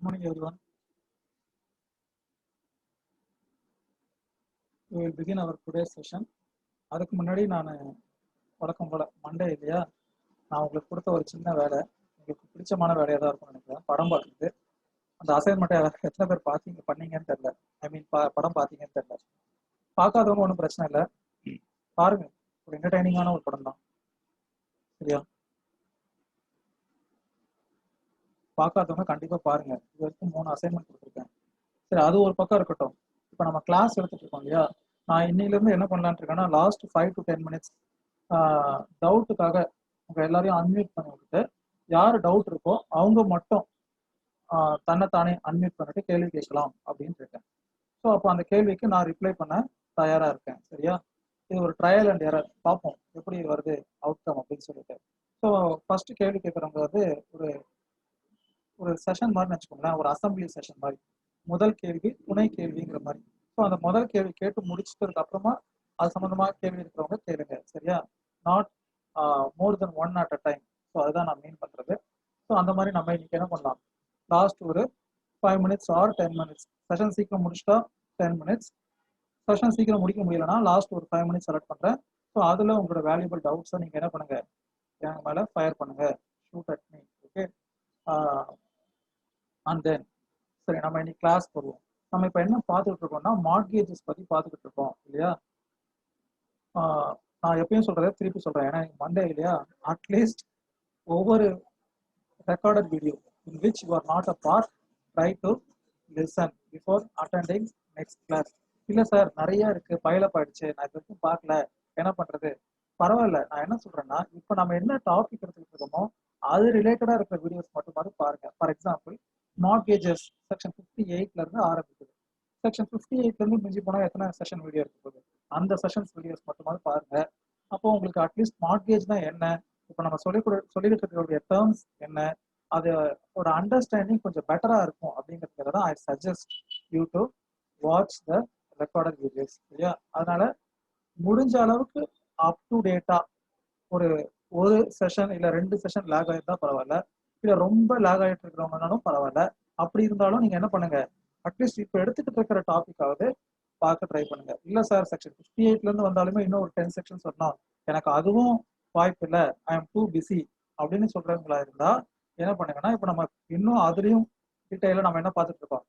Good morning, everyone. We will begin our today's session. அதுக்கு முன்னாடி நான் வழக்கம் போல மண்டே இல்லையா, நான் உங்களுக்கு கொடுத்த ஒரு சின்ன வேலை, உங்களுக்கு பிடிச்சமான வேலையாக தான் இருக்கும்னு நினைக்கிறேன். படம் பார்க்குறது. அந்த அசைன்மெண்ட்டை எத்தனை பேர் பண்ணீங்கன்னு தெரியல. படம் பார்த்தீங்கன்னு தெரியல. பார்க்காதவங்க ஒன்றும் பிரச்சனை இல்லை, பாருங்க. ஒரு என்டர்டைனிங்கான ஒரு படம் தான், சரியா? பார்க்காதவங்க கண்டிப்பாக பாருங்க. இது வரைக்கும் 3 அசைன்மெண்ட் கொடுத்துருக்கேன். சரி, அது ஒரு பக்கம் இருக்கட்டும். இப்போ நம்ம கிளாஸ் எடுத்துட்டு இருக்கோம் இல்லையா, நான் இன்னிலேருந்து என்ன பண்ணலான்னு இருக்கேன்னா, லாஸ்ட் 5 to 10 minutes டவுட்டுக்காக உங்கள் எல்லாரையும் அன்மியூட் பண்ணி விட்டுட்டு, யார் டவுட் இருக்கோ அவங்க மட்டும் தன்னைத்தானே அன்மியூட் பண்ணிட்டு கேள்வி கேட்கலாம் அப்படின்னு இருக்கேன். ஸோ அப்போ அந்த கேள்விக்கு நான் ரிப்ளை பண்ண தயாராக இருக்கேன், சரியா? இது ஒரு ட்ரையல் அண்ட் எரர், பார்ப்போம் எப்படி வருது அவுட்கம் அப்படின்னு சொல்லிட்டு. ஸோ ஃபர்ஸ்ட் கேள்வி கேட்குறவங்க வந்து ஒரு ஒரு செஷன் மாதிரி வச்சுக்கோங்களேன், ஒரு அசம்பிளி செஷன் மாதிரி. முதல் கேள்வி துணை கேள்விங்கிற மாதிரி. ஸோ அந்த முதல் கேள்வி கேட்டு முடிச்சதுக்கு அப்புறமா அது சம்மந்தமாக கேள்வி இருக்கிறவங்க கேளுங்க, சரியா? Not more then 1 at a time. So அதுதான் நான் மீன் பண்ணுறது. ஸோ அந்த மாதிரி நம்ம இன்னைக்கு என்ன பண்ணலாம், லாஸ்ட் ஒரு 5 minutes ஆர் 10 minutes, செஷன் சீக்கிரம் முடிச்சிட்டா 10 minutes, செஷன் சீக்கிரம் முடிக்க முடியலன்னா லாஸ்ட் ஒரு 5 minutes செலக்ட் பண்ணுறேன். ஸோ அதில் உங்களோட வேல்யூபிள் டவுட்ஸை நீங்கள் என்ன பண்ணுங்க, என் மேலே ஃபயர் பண்ணுங்க, shoot at me, okay? And then சரி, நம்ம இன்னைக்கு கிளாஸ் போடுவோம். நம்ம இப்போ என்ன பார்த்துக்கிட்டு இருக்கோம்னா, மார்ட்கேஜஸ் பற்றி பார்த்துக்கிட்டு இருக்கோம் இல்லையா? நான் எப்பயும் சொல்கிறத திருப்பி சொல்கிறேன், ஏன்னா மண்டே இல்லையா. அட்லீஸ்ட் ஒவ்வொரு recorded video in which you are not a part, try to listen before attending next class. இல்லை சார் நிறைய இருக்குது, பைலப் ஆயிடுச்சு, நான் இது வரைக்கும் பார்க்கல, என்ன பண்ணுறது? பரவாயில்ல, நான் என்ன சொல்கிறேன்னா, இப்போ நம்ம என்ன டாபிக் எடுத்துக்கிட்டு இருக்கோமோ அது ரிலேட்டடாக இருக்கிற வீடியோஸ் மட்டும் பாருங்க. ஃபார் எக்ஸாம்பிள், மார்ட்கேஜஸ் செக்ஷன் 58 ஆரம்பிக்குது. செக்ஷன் 58 மிஞ்சி போனால் எத்தனை செஷன் வீடியோ இருக்க போகுது? அந்த செஷன்ஸ் வீடியோஸ் மட்டும் பாருங்க. அப்போ உங்களுக்கு அட்லீஸ்ட் மார்ட்கேஜ்னா என்ன, இப்போ நம்ம சொல்லிக்கிட்டு இருக்கிற டேர்ம்ஸ் என்ன, அது ஒரு அண்டர்ஸ்டாண்டிங் கொஞ்சம் பெட்டராக இருக்கும் அப்படிங்கிறதுக்காக தான் I suggest you to watch the recorded videos, சரியா? அதனால முடிஞ்ச அளவுக்கு அப் டு டேட்டா ஒரு செஷன் இல்லை 2 செஷன் லேக் ஆகிருந்தா பரவாயில்ல, இல்லை ரொம்ப லேக் ஆகிட்டு இருக்கிறவங்கனாலும் பரவாயில்ல. அப்படி இருந்தாலும் நீங்கள் என்ன பண்ணுங்க, அட்லீஸ்ட் இப்போ எடுத்துக்கிட்டு இருக்கிற டாபிக்காவது பார்க்க ட்ரை பண்ணுங்க. இல்லை சார் செக்ஷன் 58 வந்தாலுமே இன்னும் ஒரு 10 செக்ஷன்ஸ் வரணும், எனக்கு அதுவும் வாய்ப்பு இல்லை, ஐ எம் டூ பிஸி அப்படின்னு சொல்றவங்களா இருந்தா என்ன பண்ணுங்கன்னா, இப்போ நம்ம இன்னும் அதுலேயும் டீட்டெயிலாக நம்ம என்ன பார்த்துட்டு இருக்கோம்,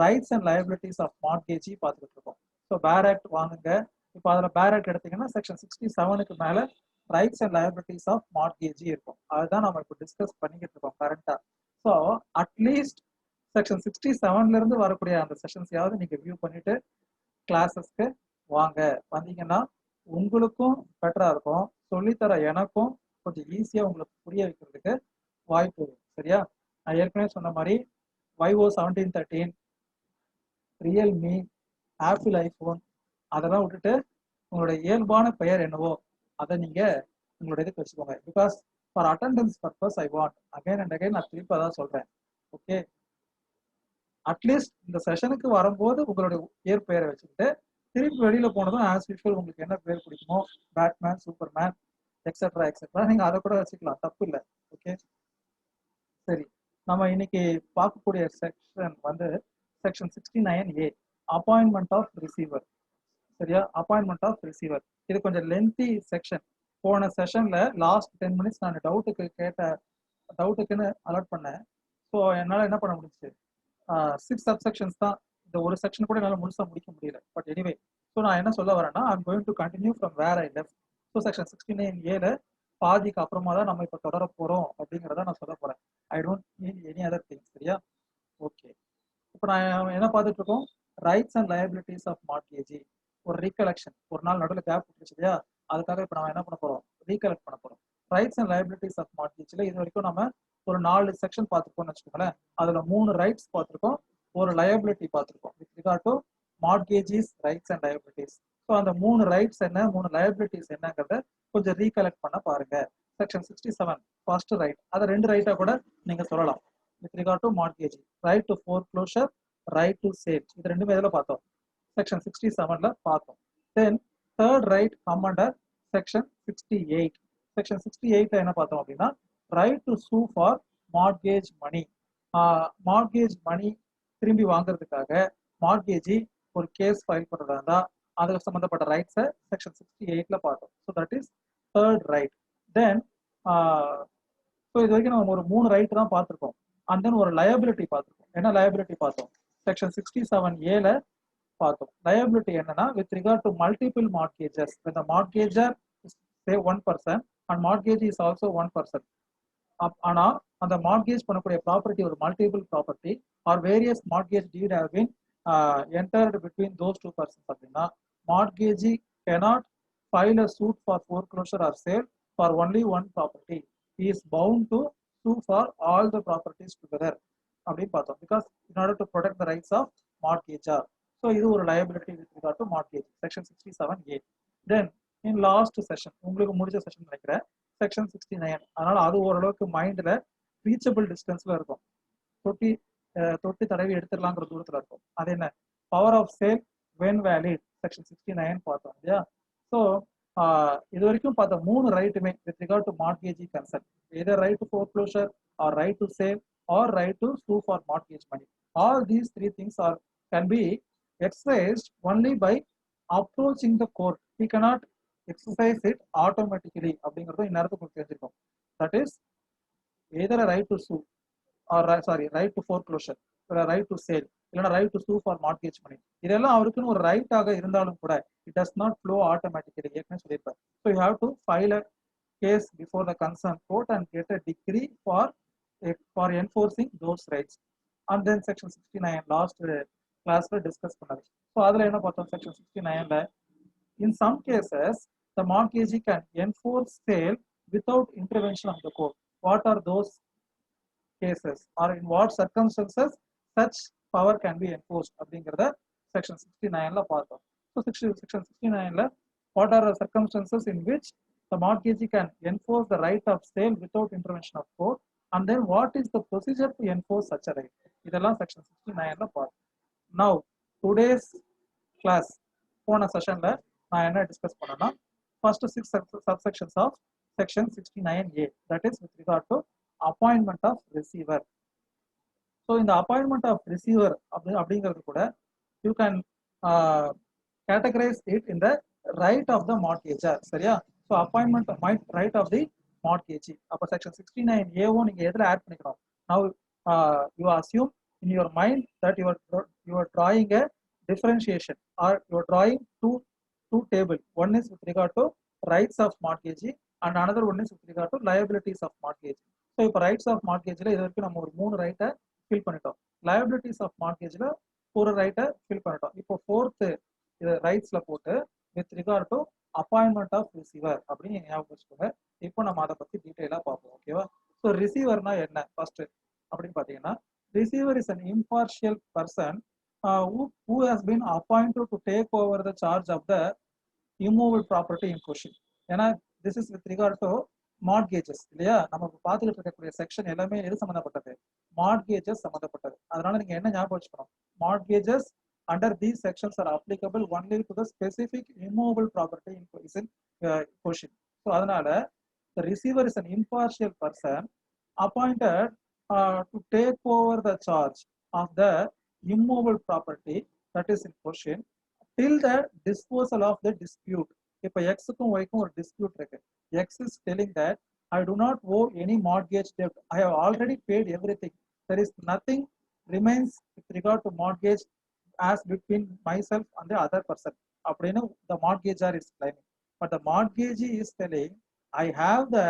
ரைட்ஸ் அண்ட் லயபிலிட்டிஸ் ஆஃப் மார்ட்கேஜி பார்த்துக்கிட்டு இருக்கோம். ஸோ பேர் ஆக்ட் வாங்குங்க. இப்போ அதில் பேர் ஆக்ட் எடுத்தீங்கன்னா செக்ஷன் 67 மேலே ரைட்ஸ் அண்ட் லயபிலிட்டிஸ் ஆஃப் மார்ட்கேஜி இருக்கும். அதுதான் நம்ம இப்போ டிஸ்கஸ் பண்ணிக்கிட்டு இருக்கோம் கரண்டா. ஸோ அட்லீஸ்ட் செக்ஷன் 67 வரக்கூடிய அந்த செஷன்ஸையாவது நீங்க வியூ பண்ணிட்டு கிளாஸஸ்க்கு வாங்க. வந்தீங்கன்னா உங்களுக்கும் பெட்டரா இருக்கும், சொல்லித்தர எனக்கும் கொஞ்சம் ஈஸியா உங்களுக்கு புரிய வைக்கிறதுக்கு வாய்ப்பு இருக்கு, சரியா? நான் ஏற்கனவே சொன்ன மாதிரி வைவோ 1713, ரியல்மி, ஆப்பிள் ஐபோன் அதெல்லாம் விட்டுட்டு உங்களோட இயல்பான பெயர் என்னவோ அதை நீங்க உங்களோட இதுக்கு வச்சுக்கோங்க. Because for attendance purpose I want again and again, நான் திருப்பி அதான் சொல்றேன், ஓகே? அட்லீஸ்ட் இந்த செஷனுக்கு வரும்போது உங்களுடைய இயற்பெயரை வச்சுக்கிட்டு திருப்பி வெளியில போனதும் ஆஸ் யூஷுவல் உங்களுக்கு என்ன பேர் பிடிக்குமோ, பேட்மேன், சூப்பர்மேன், எக்ஸெட்ரா எக்ஸெட்ரா, நீங்க அதை கூட வச்சுக்கலாம், தப்பு இல்லை, ஓகே? சரி, நம்ம இன்னைக்கு பார்க்கக்கூடிய செக்ஷன் வந்து section 69A, appointment of receiver, சரியா? அப்பாயின்மெண்ட் ஆஃப் ரிசீவர் இது கொஞ்சம் லென்த்தி செக்ஷன். போன செஷன்ல லாஸ்ட் 10 minutes நான் டவுட்டுக்குன்னு அலர்ட் பண்ணேன். ஸோ என்னால் என்ன பண்ண முடிஞ்சிச்சு, 6 சப்செக்ஷன்ஸ் தான். இந்த ஒரு செக்ஷன் கூட என்னால் முழுசாக முடிக்க முடியல. பட் எனிவே, ஸோ நான் என்ன சொல்ல வரேன்னா, I'm going to continue from where I left. So section 69A பாதிக்கு அப்புறமா தான் நம்ம இப்போ தொடர போகிறோம் அப்படிங்கிறத நான் சொல்ல போகிறேன். I don't need any other thing, சரியா? ஓகே, இப்போ நான் என்ன பார்த்துட்டு இருக்கோம், ரைட்ஸ் அண்ட் லயபிலிட்டிஸ் ஆஃப் மார்ட்கேஜி. ஒரு ரீகலெக்ஷன், ஒரு நாள் நடுவில் கேப் விட்டுருச்சு இல்லையா, அதுக்காக இப்போ நம்ம என்ன பண்ண போகிறோம், ரீகலெக்ட் பண்ண போகிறோம். ரைட்ஸ் அண்ட் லயபிலிட்டிஸ் ஆஃப் மார்ட்கேஜில் இது வரைக்கும் நம்ம ஒரு 4 செக்ஷன் பார்த்துருக்கோம்னு வச்சுக்கோங்களேன். அதில் 3 ரைட்ஸ் பார்த்துருக்கோம், ஒரு லயபிலிட்டி பார்த்துருக்கோம் with regard to mortgagees rights and liabilities. So அந்த 3 ரைட்ஸ் என்ன, 3 லயபிலிட்டிஸ் என்னங்கிறத கொஞ்சம் ரீகலெக்ட் பண்ண பாருங்க. செக்ஷன் 67 ஃபர்ஸ்ட் ரைட், அதை 2 ரைட்டா கூட நீங்க சொல்லலாம். With regard to mortgage, right to foreclosure, right to sale, இது ரெண்டுமே எதில் பார்த்தோம், செக்ஷன் 67 பார்த்தோம். Then third right come under section 68. Section 68 என்ன பார்த்தோம் அப்படின்னா, right to sue for mortgage money. Mortgage money திரும்பி வாங்குறதுக்காக மார்கேஜி ஒரு கேஸ் ஃபைல் பண்ணுறதா இருந்தால் அதுக்கு சம்மந்தப்பட்ட ரைட்ஸை செக்ஷன் 68ல பார்த்தோம். So that is third right. Then so இது வரைக்கும் நம்ம ஒரு 3 ரைட் தான் பார்த்துருக்கோம். அண்ட் தென் ஒரு லயபிலிட்டி பார்த்துருக்கோம். என்ன லயபிலிட்டி பார்த்தோம்? செக்ஷன் 67A பார்த்தோம். லயபிலிட்டி என்னன்னா with regard to multiple mortgages, the mortgager is say one person and mortgage is also one person. ஆனா அந்த மார்கேஜ் பண்ணக்கூடிய ப்ராப்பர்ட்டி ஒரு multiple property or various mortgage deed have been entered between those two persons அப்படின்னா mortgagee cannot file a suit for foreclosure or sale for only one property. He is bound to sue for all the properties together அப்படின்னு பார்த்தோம். Because in order to protect the rights of mortgagor. So இது ஒரு liability with regard to mortgage, section 67A. Then in last session, உங்களுக்கு முடிஞ்ச session நினைக்கிறேன், section 69. அதனால அது ஓரளவுக்கு மைண்ட்ல ரீச்சபிள் டிஸ்டன்ஸ்ல இருக்கும், தொட்டி தடவி எடுத்துடலாங்கிற தூரத்துல இருக்கும். அது என்ன? Power of sale when valid, section 69 பார்த்தோம் இல்லையா? ஸோ இது வரைக்கும் பார்த்த 3 ரைட்டுமே with regard to mortgagee concern, either right to foreclosure or right to sale or right to sue for mortgage money. All these 3 things are can be exercised only by approaching the court. We cannot exercise it automatically அப்படிங்கிறது இந்நேரத்துக்கு தெரிஞ்சிருக்கும். That is either a right to sue or right to foreclosure or a right to sale இல்லைன்னா right to sue for mortgage money. இதெல்லாம் அவருக்குன்னு ஒரு ரைட்டாக இருந்தாலும் கூட it does not flow automatically. ஏற்கனவே சொல்லியிருப்பேன். So you have to file a case before the concerned court and get a decree for enforcing those rights. And then section 69 last classல discuss பண்ணது. ஸோ அதில் என்ன பார்த்தோம்? செக்ஷன் 69ல in some cases the mortgagee can enforce sale without intervention of the court. What are those cases or in what circumstances such power can be enforced அப்படிங்கிறத section 69ல பார்த்தோம். So section 69ல what are the circumstances in which the mortgagee can enforce the right of sale without intervention of court, and then what is the procedure to enforce such a right. இதெல்லாம் section 69ல பார்த்தோம். Now today's class போன செஷன்ல நான் என்ன discuss பண்ணேன்னா first 6 subsections of section 69A, that is with regard to appointment of receiver. So in the appointment of receiver அப்படிங்கிறது கூட you can categorize it in the right of the mortgagor. சரியா? So appointment of right of the mortgagee. அப்போ section 69A நீங்க எதுல add பண்ணிக்கணும்? Now you assume in your mind that you are drawing a differentiation or you are drawing two table. One is with regard to rights of mortgagee and another one is with regard to liabilities of mortgagee. So இப்போ rights of mortgageல இது வரைக்கும் நம்ம ஒரு 3 ரைட்டை fill பண்ணிட்டோம். liabilities of mortgageல ஒரு ரைட்டை fill பண்ணிட்டோம். இப்போ 4th இது ரைட்ஸ்ல போட்டு with regard to appointment of receiver அப்படின்னு ஞாபகம் வச்சுக்கோங்க. இப்போ நம்ம அதை பத்தி டீட்டெயிலாக பார்ப்போம். ஓகேவா? ஸோ ரிசீவர்னா என்ன ஃபர்ஸ்ட் அப்படின்னு பார்த்தீங்கன்னா, receiver is an impartial person who has been appointed to take over the charge of the immovable property in question. ஏன்னா this is with regard to mortgages இல்லையா? நம்ம பார்த்துக்கிட்டு இருக்கக்கூடிய செக்ஷன் எல்லாமே எது சம்மந்தப்பட்டது? மார்கேஜஸ் சம்மந்தப்பட்டது. அதனால நீங்க என்ன ஞாபகம் வச்சுக்கணும்? மார்கேஜஸ் under these sections are applicable only to the specific immovable property in question. So அதனால the receiver is an impartial person appointed to take over the charge of the immovable property that is in question till the disposal of the dispute. இப்போ எக்ஸுக்கும் ஒய்க்கும் ஒரு dispute இருக்கு. X is telling that I do not owe any mortgage debt. I have already paid everything. There is nothing remains with regard to mortgage as between myself and the other person. அப்படின்னு the mortgagor is claiming. But the mortgagee is telling I have the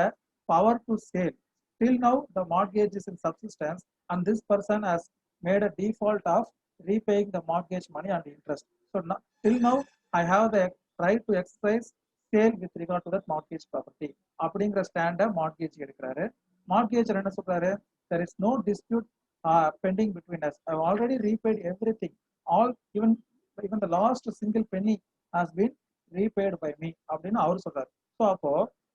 power to sell. Till now the mortgage is in subsistence and this person has made a default of repaying the mortgage money and interest. So till now I have the right to exercise sale with regard to that mortgage property. அப்படிங்கிற ஸ்டாண்டை mortgage எடுக்கிறாரு. மார்கேஜர் என்ன சொல்றாரு? there is no dispute pending between us. I have already repaid everything. All even the last single penny has been repaid by me அப்படின்னு அவர் சொல்றாரு. So அப்போ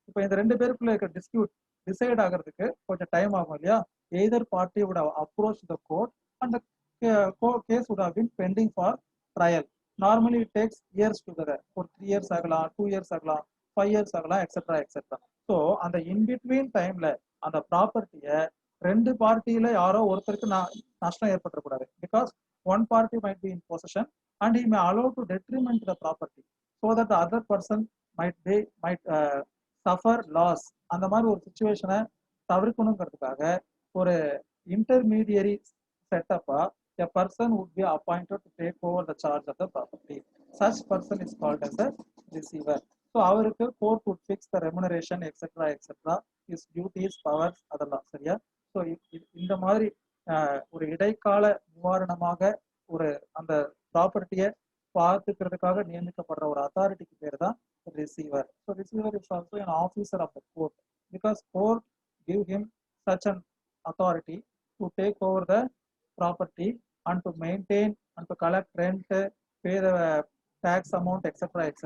இப்போ இந்த 2 பேருக்குள்ள இருக்க டிஸ்பியூட் டிசைட் ஆகிறதுக்கு கொஞ்சம் டைம் ஆகும் இல்லையா? Either party would have approached the court and the case would have been pending for trial. Normally it takes years together. For 3 years ஆகலாம், 2 years ஆகலாம், 5 years ஆகலாம், எக்ஸெட்ரா எக்ஸெட்ரா. ஸோ அந்த in between டைம்ல அந்த ப்ராப்பர்ட்டியை ரெண்டு பார்ட்டியில யாரோ ஒருத்தருக்கு நஷ்டம் ஏற்பட்டுறக்கூடாது. Because one party might be in position and he may allow to detriment the property so that the other person might suffer loss. அந்த மாதிரி ஒரு சுச்சுவேஷனை தவிர்க்கணுங்கிறதுக்காக ஒரு intermediary செட்டப்பா a person would be appointed to take over the charge of the property. Such person is called as a receiver. So அவருக்கு court would fix the remuneration etc etc, his duties, powers அதெல்லாம் சரியா. So இந்த மாதிரி ஒரு இடைக்கால நிவாரணமாக ஒரு அந்த ப்ராப்பர்ட்டியை பார்த்துக்கிறதுக்காக நியமிக்கப்படுற ஒரு அத்தாரிட்டிக்கு பேர் தான் receiver. So receiver is also an officer of the court because court give him such an authority to take over the property and to maintain and to collect rent, pay the tax amount etc etc,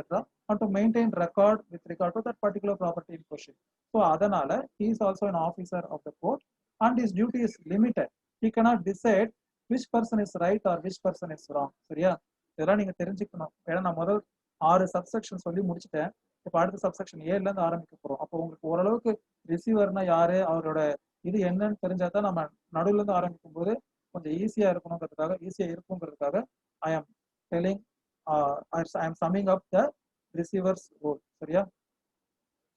and to maintain record with regard to that particular property in question. So அதனால he is also an officer of the court and his duty is limited. He cannot decide which person is right or which person is wrong. சரியா, இதெல்லாம் நீங்க தெரிஞ்சுக்கணும். ஏன்னா நான் முதல் 6 subsection சொல்லி முடிச்சுட்டேன். இப்போ அடுத்த சப்செக்ஷன் ஏல இருந்து ஆரம்பிக்க போறோம். அப்போ உங்களுக்கு ஓரளவுக்கு ரிசீவர்னா யாரு, அவரோட இது என்னன்னு தெரிஞ்சாதான் நம்ம நடுவுல இருந்து ஆரம்பிக்கும் போது கொஞ்சம் ஈஸியா இருக்கணுங்கிறதுக்காக, ஈஸியா இருக்குங்கிறதுக்காக ஐ ஆம் டெல்லிங் ஐ ஆம் சம்மிங் அப் த ரிசீவர்ஸ் ரோல். சரியா.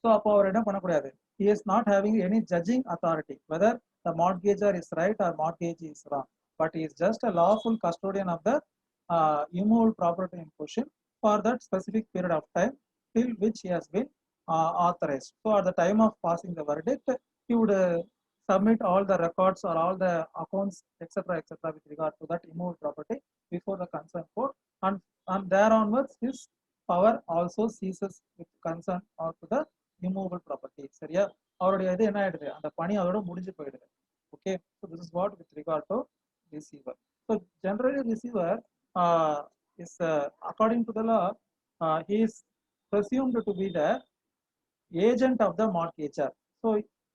ஸோ அப்போ அவர் என்ன பண்ணக்கூடாது, he is not having any judging authority whether the mortgagor is right or mortgagee is wrong, but he is just a lawful custodian of the immovable property in question for that specific period of time till which he has been authorized. So at the time of passing the verdict, he would submit all the records or all the accounts etc etc with regard to that immovable property before the concerned court, and there onwards his power also ceases with concern or to the immovable property. சரியா, அவருடைய இது என்ன ஆயிடுது, அந்த பணி அதோட முடிஞ்சு போயிடுது. Okay, so this is what with regard to receiver. So generally receiver is according to the law he is presumed to be the agent of the mortgagor. So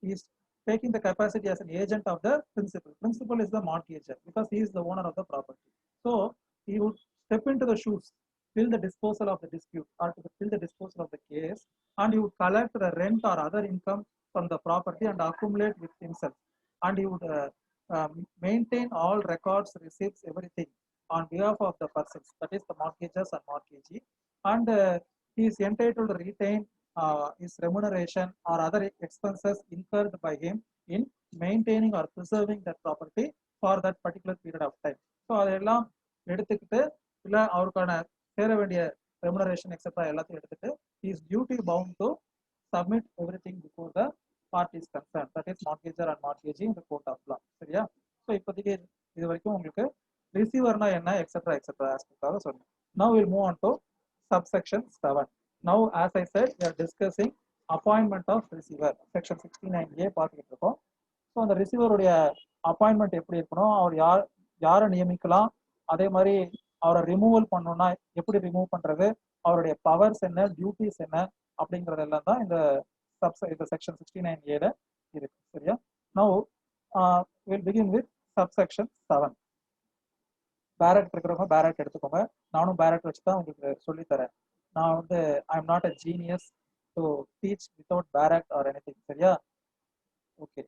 he is taking the capacity as an agent of the principal. Principal is the mortgagor because he is the owner of the property. So he would step into the shoes till the disposal of the dispute or till the disposal of the case, and he would collect the rent or other income from the property and accumulate with himself, and he would maintain all records, receipts, everything on behalf of the persons, that is the mortgagors and mortgagee, and he is entitled to retain his remuneration or other expenses incurred by him in maintaining or preserving that property for that particular period of time. So அதெல்லாம் எடுத்துக்கிட்டு இல்லை அவருக்கான சேர வேண்டிய remuneration etcetera எல்லாத்தையும் எடுத்துட்டு he is duty bound to submit everything before the parties concerned, that is mortgagor and mortgagee in the court of law. சரியா. So இப்போதைக்கு இது வரைக்கும் உங்களுக்கு ரிசீவர்னா என்ன எக்ஸெட்ரா எக்ஸெட்ரா ஆஸ்பெக்டாக சொன்னேன். Now we'll move on to subsection 7. Now as I said, we are discussing appointment of receiver. Section 69A பார்த்துக்கிட்டு இருக்கோம். So அந்த ரிசீவருடைய அப்பாயின்மெண்ட் எப்படி இருக்கணும், அவர் யாரை நியமிக்கலாம், அதே மாதிரி அவரை ரிமூவல் பண்ணணும்னா எப்படி ரிமூவ் பண்றது, அவருடைய பவர்ஸ் என்ன, டியூட்டிஸ் என்ன அப்படிங்கறதெல்லாம் தான் இந்த செக்ஷன் 69A இருக்கு. சரியா. Now we'll begin with subsection 7. Bare act இருக்கிறவங்க பேரட் எடுத்துக்கோங்க. நானும் பேரட் வச்சு தான் உங்களுக்கு சொல்லித்தரேன். நான் வந்து I am not a genius to teach without bare act or anything. சரியா. Okay.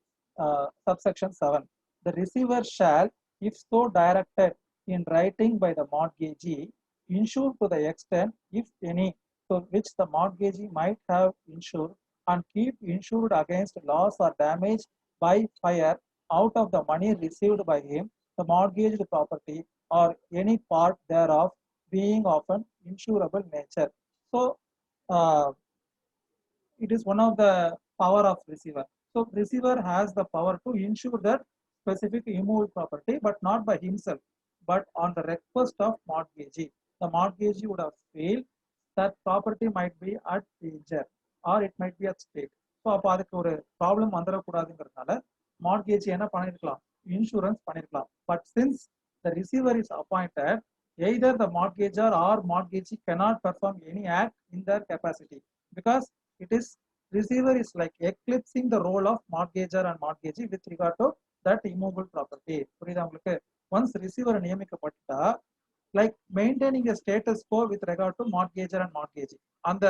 Subsection 7. The receiver shall, if so directed in writing by the mortgagee, insure to the extent, if any, to which the mortgagee might have insured, and keep insured against loss or damage by fire out of the money received by him, the mortgaged property or any part thereof being of an insurable nature. So it is one of the power of receiver. So receiver has the power to insure that specific immovable property, but not by himself, but on the request of mortgagee. The mortgagee would have failed, that property might be at danger or it might be at stake. So அப்போ அதுக்கு ஒரு problem வந்துடக்கூடாதுங்கிறதுனால mortgagee என்ன பண்ணிருக்கலாம், insurance பண்ணிருக்கலாம். But since the receiver is appointed, either the mortgagor or mortgagee cannot perform any act in their capacity, because it is receiver is like eclipsing the role of mortgagor and mortgagee with regard to that immovable property. புரியுதா உங்களுக்கு? once receiver நியமிக்கப்பட்டா like maintaining a status quo with regard to mortgagor and mortgagee, அந்த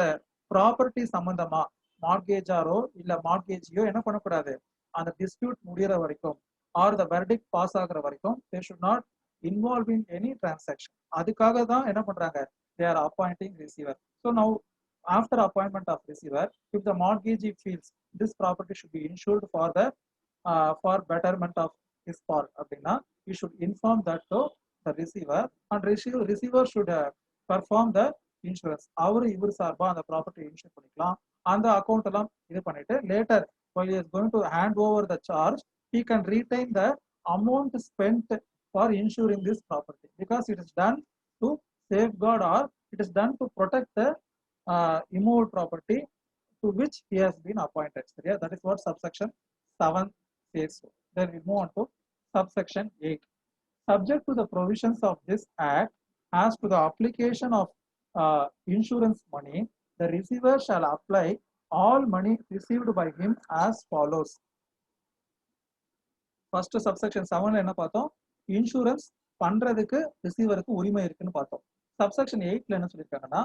property சம்பந்தமா மார்கேஜாரோ இல்ல மார்கேஜியோ என்ன பண்ணக்கூடாது, அந்த dispute முடிகிற வரைக்கும் ஆர் த வெர்டிக்ட் பாஸ் ஆகுற வரைக்கும் they should not involve in any transaction. அதுக்காக தான் என்ன பண்றாங்க, they are appointing receiver. So now after appointment of receiver, if the mortgagee feels this property should be insured for the for betterment of his part அப்படின்னா you should inform that to the receiver and receiver should perform the insurance. அவரு இவர் சார்பா அந்த property insure பண்ணிக்கலாம். அந்த account எல்லாம் இது பண்ணிட்டு later while he is going to hand over the charge, he can retain the amount spent for insuring this property because it is done to safeguard or it is done to protect the immovable property to which he has been appointed. So yeah, that is what subsection 7 says. Then we move on to subsection 8. Subject to the provisions of this act, as to the application of insurance money, the receiver shall apply all money received by him as follows. First subsection 7 என்ன பார்த்தோம், insurance பண்றதுக்கு ரிசீவருக்கு உரிமை இருக்குன்னு பார்த்தோம். Subsection 8ல என்ன சொல்லியிருக்காங்கன்னா,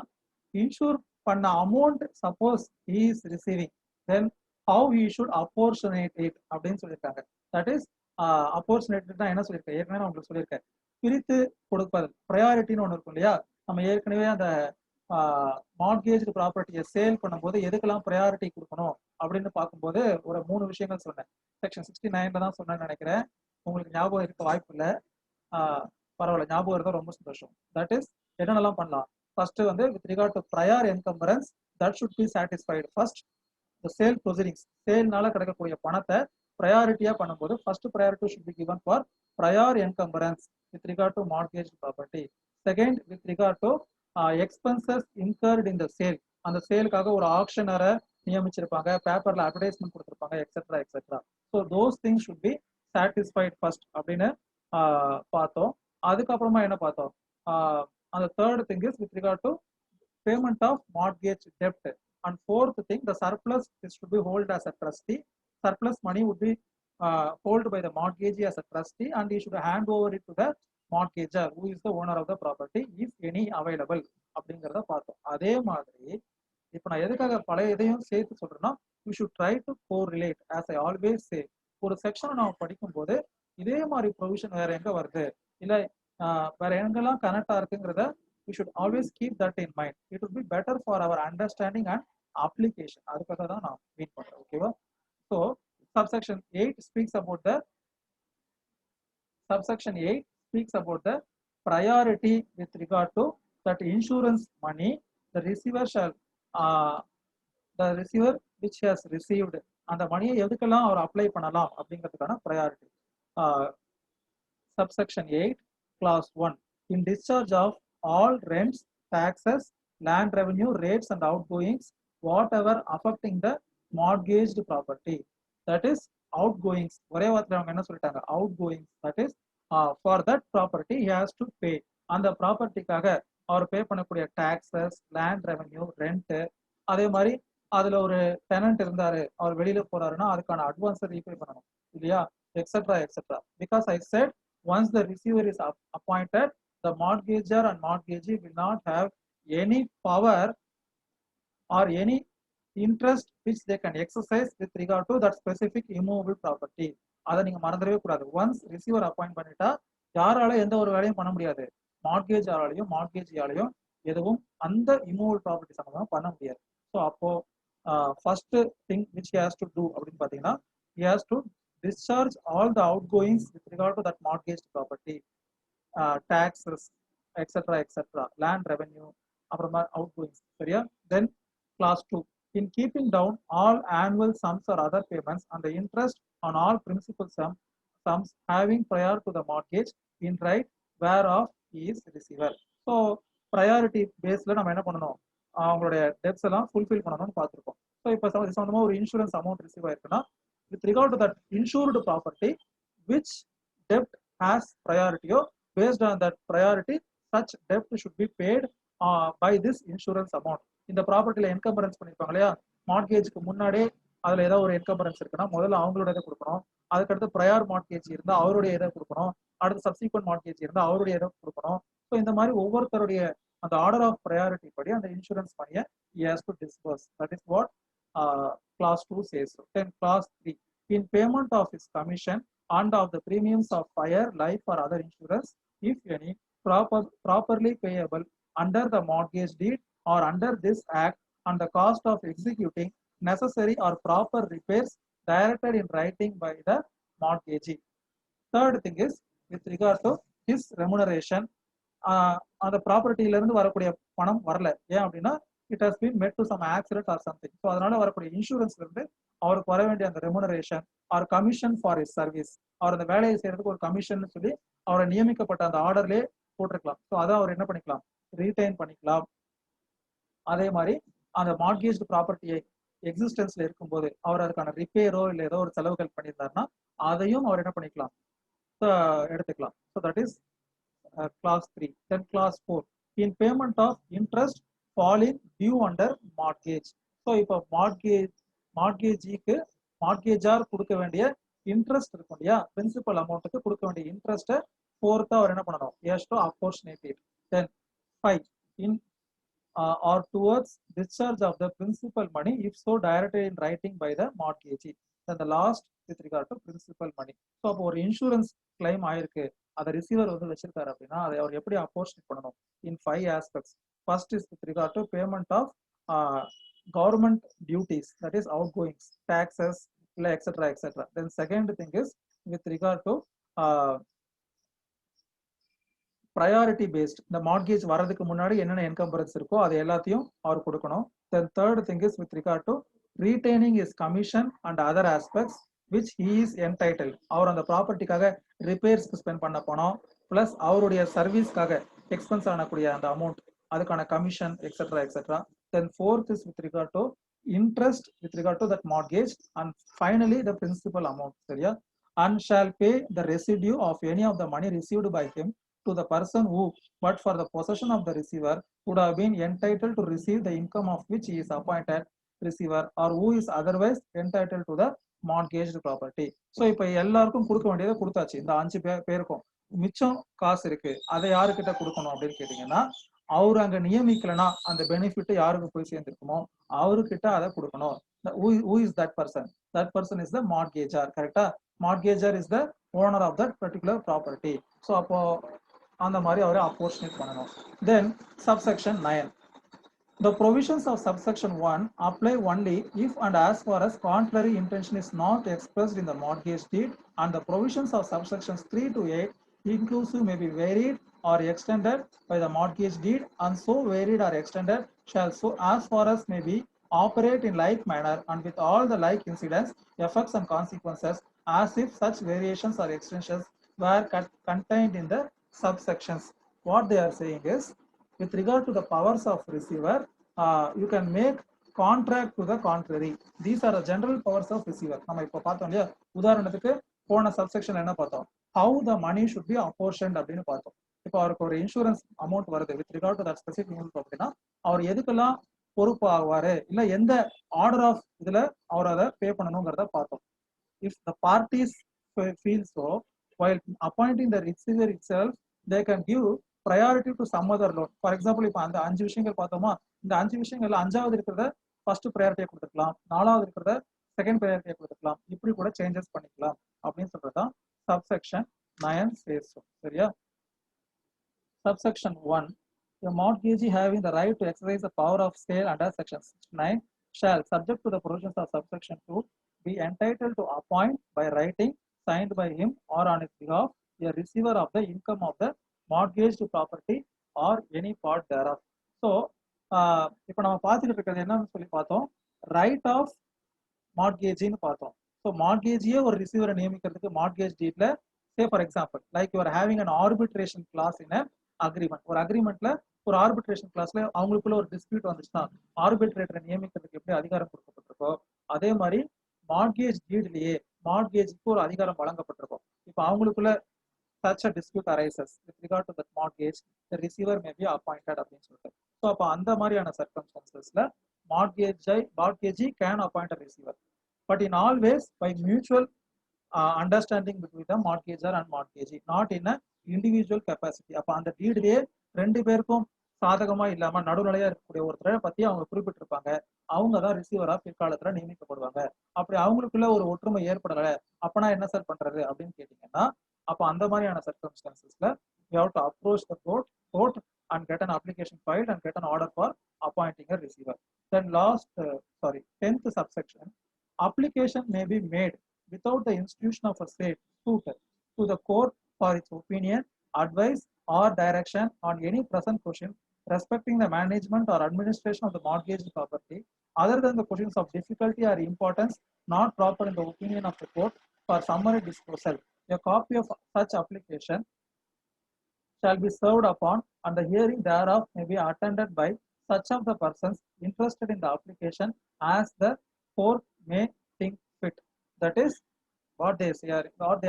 insure பண்ண amount suppose he is receiving, then how he should apportionate it அப்படின்னு சொல்லியிருக்காங்க. தட் இஸ் அப்போர்ச்சுனேட் தான் என்ன சொல்லியிருக்கேன், ஏற்கனவே உங்களுக்கு சொல்லியிருக்கேன், பிரித்து கொடுப்பது ப்ரையாரிட்டின்னு ஒன்று இருக்கும் இல்லையா. நம்ம ஏற்கனவே அந்த மார்ட்கேஜ் ப்ராப்பர்ட்டியை சேல் பண்ணும்போது எதுக்கெல்லாம் ப்ரையாரிட்டி கொடுக்கணும் அப்படின்னு பார்க்கும்போது ஒரு 3 விஷயங்கள் சொன்னேன். செக்ஷன் 69ல தான் சொன்னேன்னு நினைக்கிறேன். உங்களுக்கு ஞாபகம் இருக்க வாய்ப்பு இல்லை, பரவாயில்ல, ஞாபகம் இருந்தால் ரொம்ப சந்தோஷம். தட் இஸ் என்னென்னலாம் பண்ணலாம். ஃபர்ஸ்ட் வந்து with regard to prior encumbrance that should be satisfied. First sale proceedings, சேல்னால கிடைக்கக்கூடிய பணத்தை ப்ரையாரிட்டியா பண்ணும்போது first priority should be given for prior encumbrance with regard to mortgage property. Second with regard to expenses incurred in the sale, அந்த சேலுக்காக ஒரு ஆக்ஷனரை நியமிச்சிருப்பாங்க, பேப்பர்ல அட்வர்டைஸ்மெண்ட் கொடுத்துருப்பாங்க, etcetera etcetera. So those things should be satisfied first அப்படின்னு பார்த்தோம். அதுக்கப்புறமா என்ன பார்த்தோம், அந்த third thing is with regard to payment of mortgage டெப்ட். And fourth thing, the surplus is to be held as a trustee. Surplus money would be held by the mortgagee as a trustee, and he should hand over it to the mortgager, who is the owner of the property, if any available. அப்படிங்கிறத பார்த்தோம். அதே மாதிரி இப்போ நான் எதுக்காக பழைய இதையும் சேர்த்து சொல்றேன்னா, we should try to correlate, as I always say. ஒரு செக்ஷனை நம்ம படிக்கும் போது இதே மாதிரி ப்ரொவிஷன் வேற எங்க வருது, இல்லை வேற எங்கெல்லாம் கனெக்டா இருக்குங்கிறத we should always keep that in mind. It would be better for our understanding and application. அதுக்காக தான் நான் மீன் பண்றேன். ஓகேவா? So subsection 8 speaks about the priority with regard to that insurance money. The receiver shall the receiver which has received அந்த மணியை எதுக்கெல்லாம் அவர் apply பண்ணலாம் அப்படிங்கிறதுக்கான priority. Subsection 8 clause 1, in discharge of all rents, taxes, land revenue, rates and outgoings, whatever affecting the mortgaged property. That is outgoings. ஒரே வார்த்தையில அவங்க என்ன சொல்லிட்டாங்க, outgoings. That is for that property he has to pay. அந்த ப்ராப்பர்ட்டிக்காக அவர் பே பண்ணக்கூடிய taxes, land revenue, rent, அதே மாதிரி அதுல ஒரு டெனன்ட் இருந்தாரு, அவர் வெளியில போறாருன்னா அதுக்கான அட்வான்ஸை ரீபே பண்ணணும் இல்லையா, etcetera etcetera. Because I set once the receiver is appointed, the mortgager and mortgagee will not have any power or any interest which they can exercise with regard to that specific immovable property. அதை நீங்க மறந்துடவே கூடாது. Once receiver appoint பண்ணிட்டா யாரால எந்த ஒரு வேலையும் பண்ண முடியாது, மார்ட்கேஜாலையும் மார்ட்கேஜியாலையும் எதுவும் அந்த இம்மூவபிள் ப்ராப்பர்ட்டி சம்பந்தமா பண்ண முடியாது. ஸோ அப்போ first thing which he has to do அப்படின்னு பார்த்தீங்கன்னா, he has to discharge all the outgoings with regard to that mortgaged property, taxes, etc., etc., land revenue, அப்புறமா outgoings. சரியா? Then clause 2, in keeping down all annual sums or other payments and the interest on all principal sums having prior to the mortgage in right whereof he is receiver. So priority பேஸ்ல நம்ம என்ன பண்ணணும், அவங்களுடைய debts எல்லாம் fulfil பண்ணணும்னு பார்த்துருக்கோம். So இப்போ சம்பந்தமா ஒரு இன்சூரன்ஸ் அமௌண்ட் ரிசீவ் ஆயிருக்குன்னா, with regard to that insured property, which debt has priority, based on that priority such debt should be paid by this insurance amount. இந்த ப்ராப்பர்ட்டில என்கம்பரன்ஸ் பண்ணிருப்பாங்க இல்லையா, மார்ட்கேஜுக்கு முன்னாடியே அதுல ஏதாவது ஒரு என்கம்பரன்ஸ் இருக்குன்னா முதல்ல அவங்களோட இதை கொடுக்கணும், அதுக்கடுத்து ப்ரையர் மார்ட்கேஜ் இருந்தா அவருடைய இதை கொடுக்கணும், அடுத்து சப்சிக்வெண்ட் மார்ட்கேஜ் இருந்தா அவருடைய இதை கொடுக்கணும். ஸோ இந்த மாதிரி ஒவ்வொருத்தருடைய அந்த ஆர்டர் ஆஃப் ப்ரையாரிட்டி படி அந்த இன்சூரன்ஸ் மணியை he has to disburse. That is what clause 2 says. Then clause 3, in payment of his commission and of the premiums of fire, life, or other insurance, if any, properly payable under the mortgage deed or under this act, and the cost of executing necessary or proper repairs directed in writing by the mortgagee. Third thing is with regard to his remuneration. அந்த ப்ராப்பர்ட்டில இருந்து வரக்கூடிய பணம் வரல, ஏன் அப்படின்னா it has been met to some accident or something. So அதனால வரக்கூடிய இன்சூரன்ஸ்ல இருந்து அவருக்கு வர வேண்டிய அந்த remuneration or commission for his service, அவர் அந்த வேலையை செய்யறதுக்கு ஒரு கமிஷன் சொல்லி அவரை நியமிக்கப்பட்ட அந்த ஆர்டர்லேயே போட்டிருக்கலாம். ஸோ அதை அவர் என்ன பண்ணிக்கலாம், ரீடைன் பண்ணிக்கலாம். அதே மாதிரி அந்த மார்ட்கேஜ் ப்ராப்பர்ட்டியை எக்ஸிஸ்டன்ஸ்ல இருக்கும்போது அவர் அதுக்கான ரிப்பேரோ இல்லை ஏதோ ஒரு செலவுகள் பண்ணியிருந்தாருன்னா அதையும் அவர் என்ன பண்ணிக்கலாம், எடுத்துக்கலாம். So that is clause 3. Then clause 4, in payment of interest falling due under mortgage. So இப்போ மார்ட்கேஜிக்கு மார்ட்கேஜார் கொடுக்க வேண்டிய இன்ட்ரெஸ்ட் இருக்கும் இல்லையா, பிரின்சிபல் அமௌண்ட்டுக்கு கொடுக்க வேண்டிய இன்ட்ரெஸ்ட்டை ஃபோர்த்தா அவர் என்ன பண்ணணும், yes to apportionate it. Then 5, in or towards discharge of the principal money if so directed in writing by the mortgagee. Then the last with regard to principal money. So அப்போ ஒரு insurance claim ஆயிருக்கு, அதை receiver வந்து வச்சிருக்காரு அப்படின்னா அதை அவர் எப்படி அப்போர்ஷன் பண்ணணும் in 5 aspects. First is with regard to payment of government duties, that is outgoings, taxes, etc. etc. Then second thing is with regard to priority based, இந்த மார்ட்கேஜ் வரதுக்கு முன்னாடி என்னென்ன என்கம்பரன்ஸ் இருக்கோ அது எல்லாத்தையும் அவர் கொடுக்கணும். Then third thing is with regard to retaining his commission and other aspects which he is entitled. அவர் அந்த ப்ராப்பர்ட்டிக்காக ரிப்பேர்ஸ்க்கு spend பண்ண பணம் பிளஸ் அவருடைய சர்வீஸ்க்காக எக்ஸ்பென்ஸ் ஆனக்கூடிய அந்த அமௌண்ட், அதுக்கான commission etcetera etcetera. Then fourth is with regard to interest with regard to that mortgage, and finally the principal amount. சரியா? And shall pay the residue of any of the money received by him to the person who, but for the possession of the receiver, would have been entitled to receive the income of which he is appointed receiver, or who is otherwise entitled to the mortgaged property. So இப்போ எல்லாருக்கும் கொடுக்க வேண்டியதை கொடுத்தாச்சு, இந்த 5 பேருக்கும். மிச்சம் காசு இருக்கு, அதை யாருக்கிட்ட கொடுக்கணும் அப்படின்னு கேட்டீங்கன்னா, அவரு அங்க நியமிக்கலனா அந்த பெனிஃபிட் யாருக்கு போய் சேர்ந்திருக்குமோ அவருக்கிட்ட அதை கொடுக்கணும். Who is that person? That person is the mortgagor. கரெக்டா? Mortgagor is the owner of that particular property. So அப்போ அந்த மாதிரி அவரை அப்போர்ஷனேட் பண்ணணும். Then subsection 9. The provisions of subsection 1 apply only if and as far as contrary intention is not expressed in the mortgage deed, and the provisions of subsections 3 to 8 inclusive may be varied or extended by the mortgage deed, and so varied or extended shall so as far as may be operate in like manner and with all the like incidents, effects and consequences as if such variations or extensions were contained in the subsections. What they are saying is, with regard to the powers of receiver, you can make contract to the contrary. These are the general powers of receiver. நம்ம இப்போ பார்த்தோம் இல்லையா, உதாரணத்துக்கு போன subsection என்ன பார்த்தோம், how the money should be apportioned அப்படின்னு பார்த்தோம். இப்போ அவருக்கு ஒரு இன்சூரன்ஸ் அமௌண்ட் வருது with regard to that specific amount அப்படின்னா அவர் எதுக்கெல்லாம் பொறுப்பு ஆவாரு, இல்ல எந்த ஆர்டர் ஆஃப் இதுல அவர் அதை பே பண்ணணுங்கிறத பார்த்தோம். If the parties feel so, while appointing the receiver itself, they can give priority to some other loan. For example, இப்போ அந்த 5 விஷயங்கள் பார்த்தோமா, இந்த 5 விஷயங்கள்ல 5வது இருக்கிறத ஃபர்ஸ்ட் ப்ரையாரிட்டியை கொடுத்துக்கலாம், 4வது இருக்கிறத செகண்ட் ப்ரையாரிட்டியை கொடுத்துக்கலாம், இப்படி கூட சேஞ்சஸ் பண்ணிக்கலாம் அப்படின்னு சொல்றதுதான் சப்செக்ஷன் 9 says so. சரியா? Subsection 1, a mortgagee having the right to exercise the power of sale under section 69 shall, subject to the provisions of subsection 2, be entitled to appoint by writing signed by him or on his behalf a receiver of the income of the mortgaged property or any part thereof. So இப்போ நம்ம பார்த்துக்கிட்டு இருக்கிறது என்னன்னு சொல்லி பார்த்தோம், right of மார்ட்கேஜின்னு பார்த்தோம். So மார்ட்கேஜியே ஒரு ரிசீவரை நியமிக்கிறதுக்கு மார்ட்கேஜ் டீட்ல, say for example like you're having an arbitration clause in agreement. ஒரு அக்ரிமெண்ட்ல ஒரு ஆர்பிட்ரேஷன் கிளாஸ்ல அவங்களுக்குள்ள ஒரு டிஸ்பியூட் வந்துச்சுன்னா ஆர்பிட்ரேட்டரை நியமிக்கிறதுக்கு எப்படி அதிகாரம் கொடுக்கப்பட்டிருக்கோ அதே மாதிரி மார்ட்கேஜ் டீட்லயே மார்ட்கேஜுக்கு ஒரு அதிகாரம் வழங்கப்பட்டிருக்கும். இப்போ அவங்களுக்குள்ள such a dispute arises with regard to that mortgage, the receiver may be appointed அப்படின்னு சொல்லிட்டு. ஸோ அப்போ அந்த மாதிரியான சர்க்கம்ஸ்டான்சஸ்ல mortgagee can appoint a receiver, but in all ways by mutual understanding between the mortgagor and mortgagee, not in a individual capacity. அப்போ அந்த டீட்லயே 2 பேருக்கும் சாதகமா இல்லாம நடுநிலையா இருக்கக்கூடிய ஒருத்தரை பத்தி அவங்க குறிப்பிட்டிருப்பாங்க. அவங்க தான் ரிசீவரா பிற்காலத்துல நியமிக்கப்படுவாங்க. அப்படி அவங்களுக்குள்ள ஒரு ஒற்றுமை ஏற்படல, அப்பனா என்ன சார் பண்றது அப்படின்னு கேட்டீங்கன்னா, அப்ப அந்த மாதிரியான சர்க்கம்ஸ்டான்சஸ்ல you have to approach the court and get an application filed and get an order for appointing a receiver. Then 10th subsection, application may be made without the institution of a suit to the court for its opinion, advice, or direction on any present question respecting the management or administration of the mortgage property, other than the questions of difficulty or importance not proper in the opinion of the court for summary disposal. A copy of such application shall be served upon, and the hearing thereof may be attended by such of the persons interested in the application as the court may think fit. That is, what they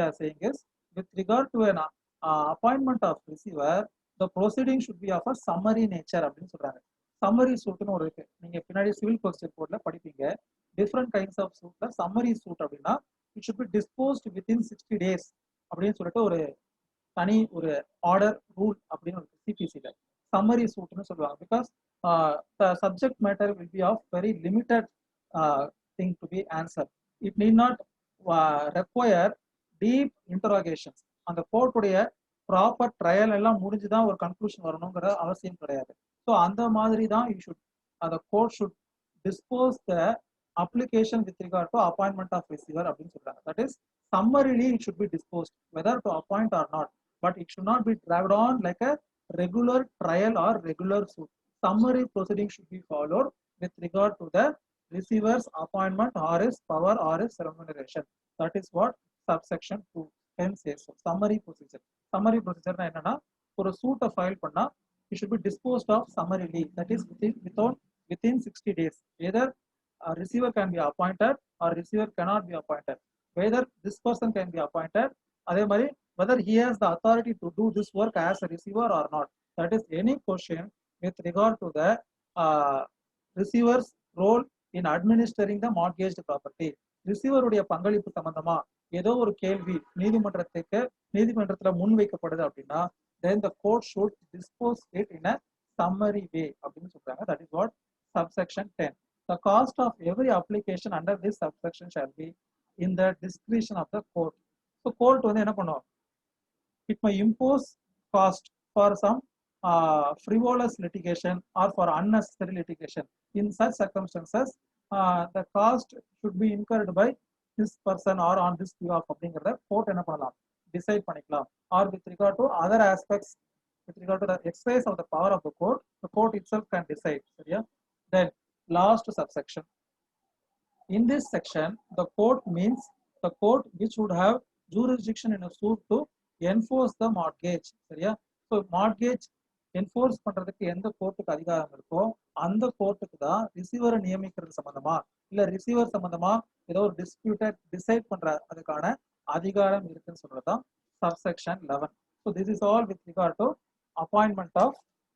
are saying is, with regard to an appointment of receiver, the proceeding should be of a summary nature அப்படின்னு சொல்றாங்க. Summary சூட்னு ஒரு இருக்கு, நீங்க பின்னாடி civil procedure கோட்ல படிப்பீங்க. Different kinds of சூட்ல summary suit அப்படின்னா it should be disposed within 60 days அப்படின்னு சொல்லிட்டு ஒரு தனி ஒரு ஆர்டர் ரூல் அப்படின்னு ஒரு சிபிசில சம்மரி சூட்னு சொல்லுவாங்க. Because the subject matter will be of very limited thing to be answer. It need not require deep interrogations. அந்த கோர்ட்டுடைய ப்ராப்பர் ட்ரையல் எல்லாம் முடிஞ்சுதான் ஒரு கன்க்ளூஷன் வரணுங்கிற அவசியம் கிடையாது. ஸோ அந்த மாதிரி தான் யூ ஷுட் அந்த court should dispose the application with regard to appointment of receiver அப்படின்னு சொல்றாங்க. That is, summarily it should be disposed whether to appoint or not, but it should not be dragged on like a regular trial or regular suit. Summary proceeding should be followed with regard to the receiver's appointment or his power or his remuneration. That is what subsection 2 says. So, summary procedure na என்னன்னா, ஒரு சூட்டை file பண்ணா it should be disposed of summarily, that is within 60 days. Either a receiver can be appointed or receiver cannot be appointed. Whether this person can be appointed, அதே மாதிரி whether he has the authority to do this work as a receiver or not. That is, any question with regard to the receiver's role in administering the mortgaged property. ரிசீவருடைய பங்களிப்பு சம்பந்தமா ஏதோ ஒரு கேள்வி நீதிமன்றத்துல முன்வைக்கப்படுது அப்படின்னா, then the court should dispose it in a summary way அப்படின்னு சொல்றாங்க. That is what subsection 10. The cost of every application under this subsection shall be in the discretion of the court. So court வந்து என்ன பண்ணும், it may impose cost for some frivolous litigation or for unnecessary litigation. In such circumstances, the cost should be incurred by this person or on this behalf அப்படிங்கறத court என்ன பண்ணலாம், decide பண்ணிக்கலாம். Or with regard to other aspects, with regard to the exercise of the power of the court itself can decide. சரியா? Then last subsection. In this section, the court means the court which would have jurisdiction in a suit to enforce the mortgage. சரியா? So mortgage enforce பண்றதுக்கு எந்த கோர்ட்டுக்கு அதிகாரம் இருக்கோ அந்த கோர்ட்டுக்கு தான் ரிசீவரை நியமிக்கிறது சம்பந்தமா இல்ல ரிசீவர் சம்பந்தமா ஏதோ ஒரு டிஸ்பியூட்டை டிசைட் பண்ற அதுக்கான அதிகாரம் இருக்குன்னு சொல்றதுதான் subsection 11. So this is all with regard to appointment of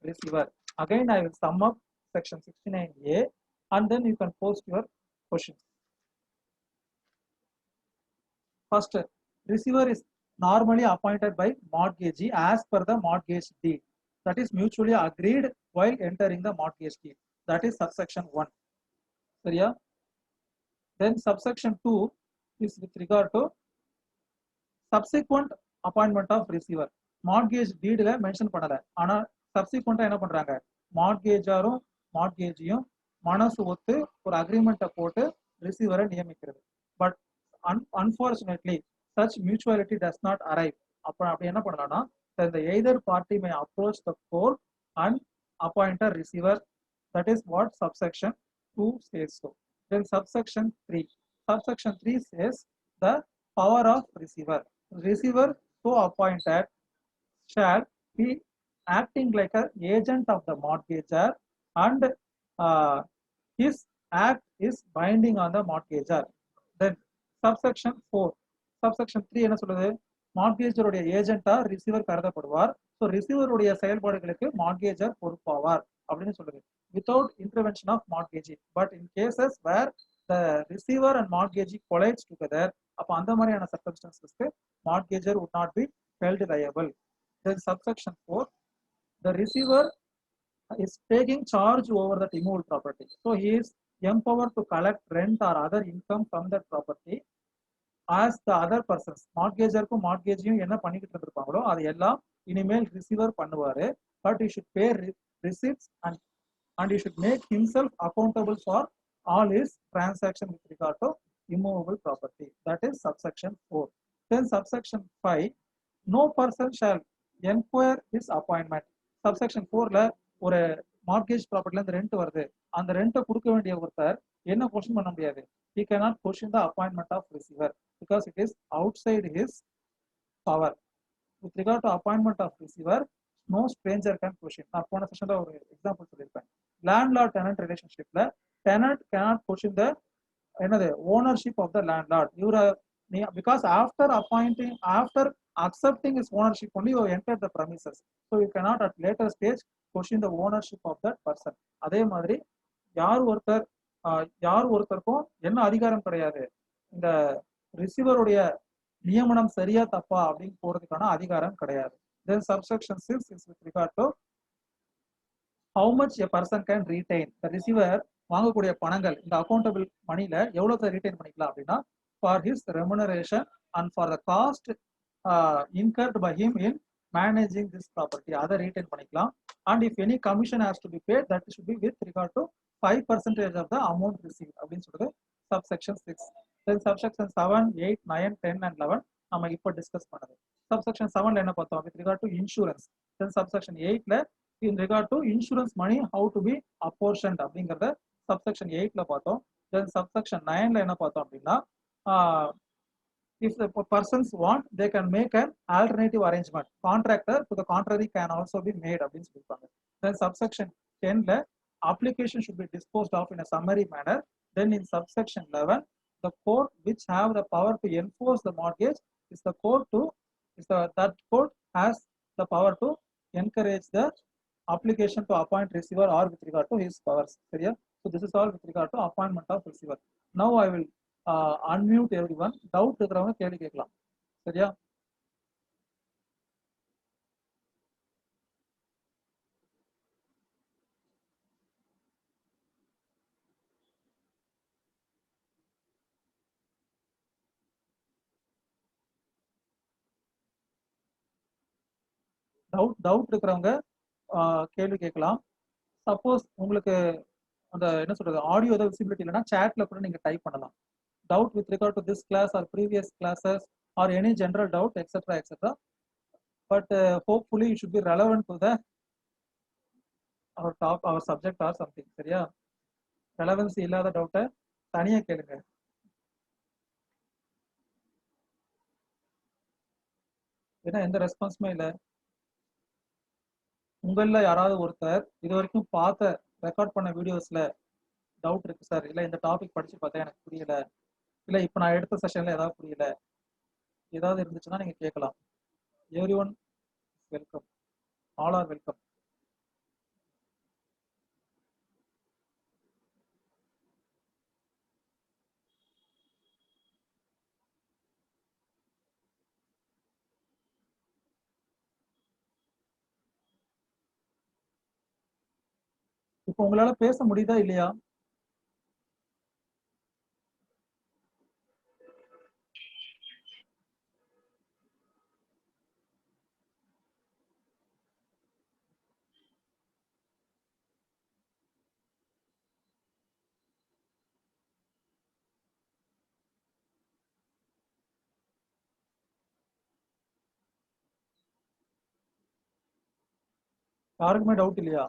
receiver. Again, I will sum up section 69A and then you can post your questions. First, receiver is normally appointed by mortgagee as per the mortgage deed. That is mutually agreed while entering the mortgage deed. That is subsection 1. சரியா? Then subsection 2 is with regard to subsequent appointment of receiver. Mortgage deed ல mention பண்ணல, ஆனா சப்சிக்வெண்டா என்ன பண்றாங்க, மார்ட்கேஜரும் மார்ட்கேஜியும் மனசு ஒத்து ஒரு அக்ரிமெண்ட்டை போட்டு ரிசீவரை நியமிக்கிறது. But unfortunately such mutuality does not arrive. அப்படி என்ன பண்ணலாம்னா, the either party may approach the court and appoint a receiver. That is what subsection 2 says. So then subsection 3 says the power of receiver so appointed shall be acting like an agent of the mortgager and his act is binding on the mortgager. Then subsection 3 என்ன சொல்லுது, மார்ட்கேஜருடைய ஏஜென்ட்டா receiver கருதப்படுவார். So ரிசீவருடைய செயல்பாடுகளுக்கு மார்ட்கேஜர் பொறுப்பாவார் அப்படின்னு சொல்லுது, without intervention of mortgagee. But in cases where the receiver and mortgagee collides together, அப்போ அந்த மாதிரியான சர்க்கம்ஸ்டன்சஸ்க்கு மார்ட்கேஜர் would not be held liable. Then subsection 4, the receiver is taking charge over that immovable property. So he is empowered to collect rent or other income from that property as the other persons. மார்ட்கேஜருக்கும் மார்ட்கேஜையும் என்ன பண்ணிக்கிட்டு இருந்திருப்பாங்களோ அது எல்லாம் இனிமேல் receiver பண்ணுவாரு. But you should pay receipts and he should make himself accountable for all his transaction with regard to immovable property. That is subsection 4. Then subsection 5, no person shall enquire his appointment. Subsection 4ல ஒரு mortgage ப்ராப்பர்ட்டில இருந்து rent வருது, அந்த ரெண்ட்டை கொடுக்க வேண்டிய ஒருத்தர் என்ன question பண்ண முடியாது. he cannot question the appointment of receiver because it is outside his power. With regard to appointment of receiver, no stranger can question. நான் போன செஷன்ல ஒரு எக்ஸாம்பிள் சொல்லியிருப்பேன். லேண்ட்லார்ட் டெனன்ட் ரிலேஷன்ஷிப்ல டெனன்ட் cannot question the என்னது ownership of the landlord. இவர because after accepting his ownership only you entered the premises, so you cannot at later stage question the ownership of that person. அதே மாதிரி யார் ஒருத்தருக்கும் என்ன அதிகாரம் கிடையாது, இந்த ரிசீவருடைய நியமனம் சரியா தப்பா அப்படின்னு போறதுக்கான அதிகாரம் கிடையாது. Then subsection 6 is with regard to how much a person can retain. The receiver வாங்கக்கூடிய பணங்கள் இந்த அக்கௌண்டபிள் மணில எவ்வளவு ரீடைன் பண்ணிக்கலாம் அப்படின்னா for his remuneration and for the cost incurred by him in managing this property, அதை ரீடைன் பண்ணிக்கலாம். and if any commission has to be paid, that should be with regard to 5% of the amount received அப்படின்னு சொல்றது subsection 6. then subsection 7, 8, 9, 10 and 11 நம்ம இப்போ discuss பண்ணது. subsection 7ல என்ன பார்த்தோம், with regard to insurance. then subsection 8ல in regard to insurance money how to be apportioned அப்படிங்கறத subsection 8ல பார்த்தோம். then subsection 9ல என்ன பார்த்தோம் அப்படின்னா if the persons want, they can make an alternative arrangement. Contractor to the contrary can also be made அப்படின்னு சொல்லிருப்பாங்க. then subsection 10ல application should be disposed of in a summary manner. then in subsection 11, the court which have the power to enforce the mortgage is the court that court has the power to encourage the application to appoint receiver or with regard to his powers. சரியா? so this is all with regard to appointment of receiver. now I will unmute everyone. doubt இருக்கிறவங்க கேள்வி கேட்கலாம். சரியா? Doubt இருக்கிறவங்க கேள்வி கேட்கலாம். Suppose உங்களுக்கு அந்த என்ன சொல்றது ஆடியோ ஏதாவது விசிபிலிட்டி இல்லைன்னா சேட்ல கூட நீங்க டைப் பண்ணலாம். doubt with regard to this class or previous classes or any general doubt etc. but hopefully it should be relevant to the our subject or something. சரியா? ரெலவன்சி இல்லாத டவுட்டை தனியா கேளுங்க. ஏன்னா எந்த ரெஸ்பான்ஸுமே இல்லை. உங்களில் யாராவது ஒருத்தர் இது வரைக்கும் பார்த்த ரெக்கார்ட் பண்ண வீடியோஸ்ல டவுட் இருக்கு சார், இல்லை இந்த டாபிக் படிச்சு பார்த்தா எனக்கு புரியல, இல்லை இப்போ நான் எடுத்த செஷன்ல ஏதாவது புரியல, ஏதாவது இருந்துச்சுன்னா நீங்க கேட்கலாம். Everyone welcome, all are welcome. இப்போ உங்களால பேச முடியுதா இல்லையா? யாருக்குமே டவுட் இல்லையா?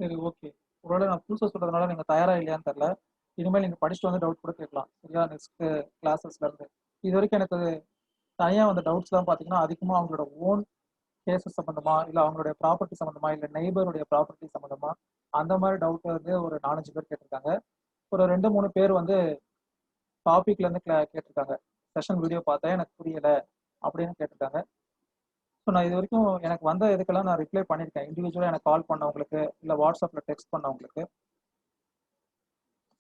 சரி, ஓகே. ஒருவேளை நான் புதுசாக சொல்றதுனால நீங்க தயாரா இல்லையான்னு தெரியல. இனிமேல் நீங்க படிச்சுட்டு வந்து டவுட் கூட கேட்கலாம். சரியா? நெக்ஸ்ட் கிளாஸஸ்ல இருந்து இது வரைக்கும் எனக்கு தனியா வந்த டவுட்ஸ் தான் பாத்தீங்கன்னா அதிகமா அவங்களோட ஓன் கேசஸ் சம்பந்தமா, இல்ல அவங்களுடைய ப்ராப்பர்ட்டி சம்பந்தமா, இல்ல நெய்பருடைய ப்ராப்பர்ட்டி சம்பந்தமா அந்த மாதிரி டவுட் வந்து ஒரு 4-5 பேர் கேட்டிருக்காங்க. ஒரு 2-3 பேர் வந்து டாபிக்ல இருந்து கேட்டிருக்காங்க. செஷன் வீடியோ பார்த்தா எனக்கு புரியல அப்படின்னு கேட்டிருக்காங்க. ஸோ நான் இது வரைக்கும் எனக்கு வந்த இதுக்கெல்லாம் நான் ரிப்ளை பண்ணியிருக்கேன். இண்டிவிஜுவலாக எனக்கு கால் பண்ணவங்களுக்கு, இல்லை வாட்ஸ்அப்பில் டெக்ஸ்ட் பண்ணவங்களுக்கு.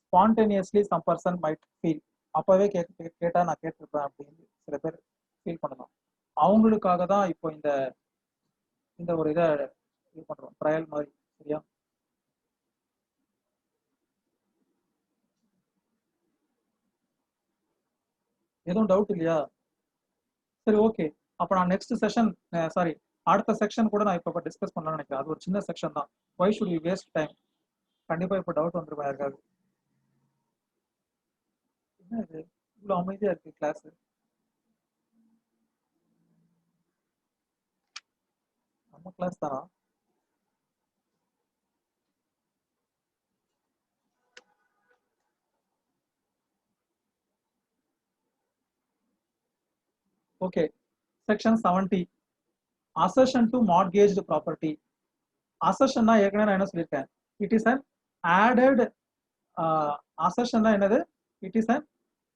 Spontaneously some person might feel, அப்போவே கேட்டால் நான் கேட்டிருப்பேன் அப்படின்னு சில பேர் ஃபீல் பண்ணலாம். அவங்களுக்காக தான் இப்போ இந்த ஒரு இதை இது பண்றோம், ட்ரையல் மாதிரி. சரியா? எதுவும் டவுட் இல்லையா? சரி, ஓகே. அப்போ நான் நெக்ஸ்ட் செஷன், சாரி, அடுத்த செக்ஷன் கூட நான் இப்போ டிஸ்கஸ் பண்ணலாம்னு நினைக்கிறேன். அது ஒரு சின்ன செக்ஷன் தான். Why should you waste time? கண்டிப்பா இப்போ டவுட் வந்துருப்பா யாருக்காவது. என்ன இது இவ்வளோ அமைதியா இருக்கு கிளாஸ்? நம்ம கிளாஸ் தானா? Okay. Section 70, assertion to mortgaged property. அசர்ஷன்னா ஏற்கனவே நான் என்ன சொல்லியிருக்கேன், இட் இஸ் அன் ஆடட். அசர்ஷன்னா என்னது? It is an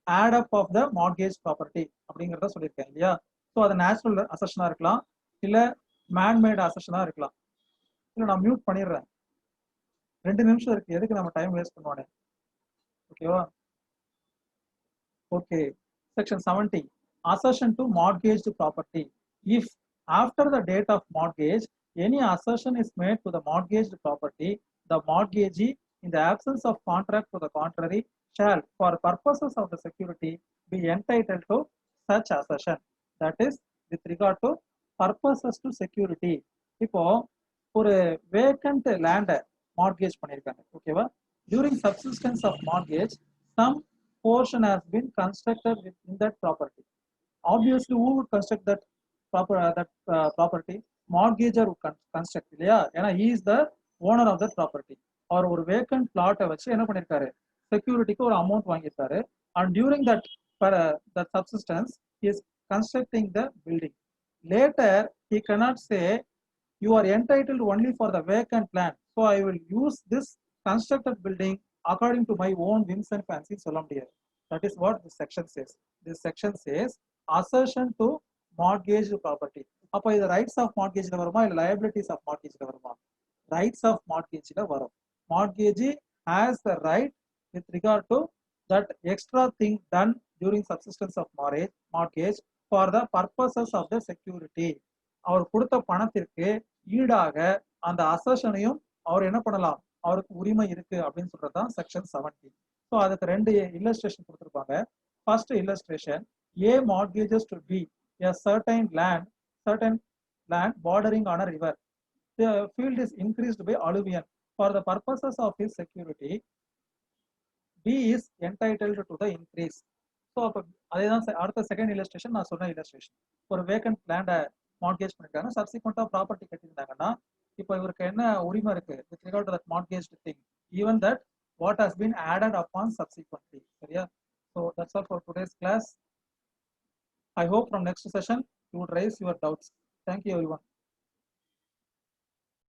add up of the mortgage property அப்படிங்கிறத சொல்லியிருக்கேன் இல்லையா? ஸோ அது நேச்சுரல் அசர்ஷனா இருக்கலாம், இல்லை மேன்மேட் அசர்ஷனா இருக்கலாம். இல்லை நான் மியூட் பண்ணிடுறேன், 2 நிமிஷம் இருக்கு, எதுக்கு நம்ம டைம் வேஸ்ட் பண்ணுவானே. ஓகேவா? Okay. Section 70, assertion to mortgaged property. If after the date of mortgage any assertion is made to the mortgaged property, the mortgagee in the absence of contract to the contrary shall for purposes of the security be entitled to such assertion. That is with regard to purposes to security. இப்போ ஒரு vacant லேண்டை mortgage பண்ணியிருக்காங்க, ஓகேவா? During subsistence of mortgage some portion has been constructed within that property. Obviously, who would construct that property? Mortgager would construct இல்லையா? ஏன்னா he is the owner of that property. அவர் ஒரு vacant பிளாட்டை வச்சு என்ன பண்ணிருக்காரு, செக்யூரிட்டிக்கு ஒரு அமௌண்ட் வாங்கியிருக்காரு. And during that that subsistence he is constructing the building. Later he cannot say you are entitled only for the vacant land, so I will use this constructed building according to my own whims and fancies சொல்ல முடியாது. That is what this section says. This section says assertion to mortgaged property. அப்போ இது rights of மார்ட்கேஜ்ல வருமா இல்லை liabilities of மார்ட்கேஜ்ல வருமா? Rights of மார்ட்கேஜ்ல வரும். Mortgagee has the right with regard to that extra thing done during subsistence of mortgage for the purposes of the security. அவர் கொடுத்த பணத்திற்கு ஈடாக அந்த அசர்ஷனையும் அவர் என்ன பண்ணலாம், அவருக்கு உரிமை இருக்கு அப்படின்னு சொல்றதுதான் செக்ஷன் 70. ஸோ அதுக்கு 2 இல்லஸ்ட்ரேஷன் கொடுத்துருப்பாங்க. First illustration, a mortgages to be a certain land bordering on a river. The field is increased by alluvion. For the purposes of his security, B is entitled to the increase. So அப்போ அதேதான் அடுத்த second illustration நான் சொன்ன illustration. ஒரு vacant லேண்டை mortgage பண்ணிருக்காங்க, சப்சிக்வெண்டா property கட்டியிருந்தாங்கன்னா இப்போ இவருக்கு என்ன உரிமை இருக்கு with regard to that mortgaged thing, even that what has been added upon subsequently. சரியா? So that's all for today's class. I hope from next session you would raise your doubts. Thank you everyone.